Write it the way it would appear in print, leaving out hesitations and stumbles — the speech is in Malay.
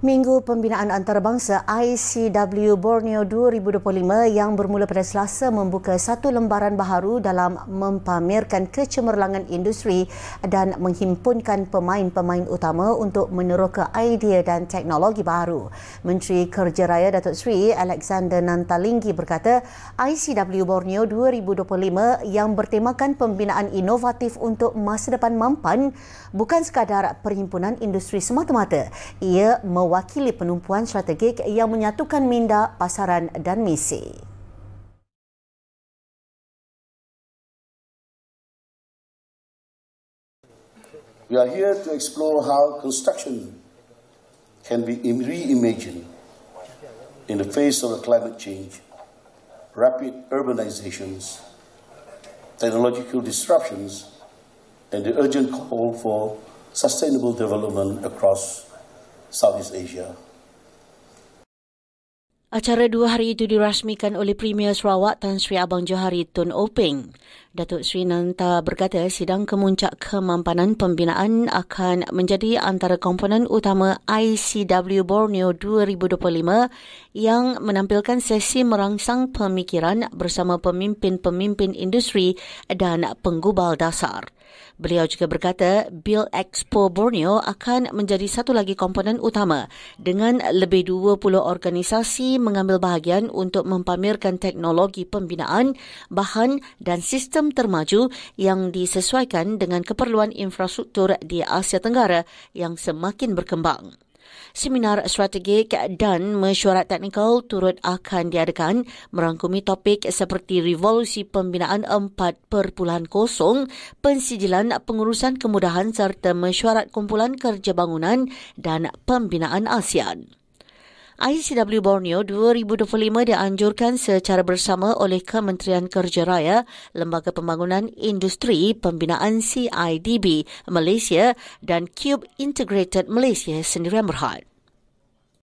Minggu Pembinaan Antarabangsa ICW Borneo 2025 yang bermula pada Selasa membuka satu lembaran baharu dalam mempamerkan kecemerlangan industri dan menghimpunkan pemain-pemain utama untuk meneroka idea dan teknologi baru. Menteri Kerja Raya Datuk Seri Alexander Nantalinggi berkata, ICW Borneo 2025 yang bertemakan pembinaan inovatif untuk masa depan mampan bukan sekadar perhimpunan industri semata-mata. Ia mewakili penumpuan strategik yang menyatukan minda, pasaran dan misi. We are here to explore how construction can be reimagined in the face of climate change, rapid urbanizations, technological disruptions, and the urgent call for sustainable development across Southeast Asia. Acara 2 hari itu dirasmikan oleh Premier Sarawak Tan Sri Abang Johari Tun Openg. Datuk Sri Nanta berkata sidang kemuncak kemampanan pembinaan akan menjadi antara komponen utama ICW Borneo 2025 yang menampilkan sesi merangsang pemikiran bersama pemimpin-pemimpin industri dan penggubal dasar. Beliau juga berkata Build Expo Borneo akan menjadi satu lagi komponen utama dengan lebih 20 organisasi mengambil bahagian untuk mempamerkan teknologi pembinaan, bahan dan sistem termaju yang disesuaikan dengan keperluan infrastruktur di Asia Tenggara yang semakin berkembang. Seminar strategik dan mesyuarat teknikal turut akan diadakan merangkumi topik seperti revolusi pembinaan 4.0, pensijilan pengurusan kemudahan serta mesyuarat kumpulan kerja bangunan dan pembinaan ASEAN. ICW Borneo 2025 dianjurkan secara bersama oleh Kementerian Kerja Raya, Lembaga Pembangunan Industri Pembinaan CIDB Malaysia dan Cube Integrated Malaysia Sdn Bhd.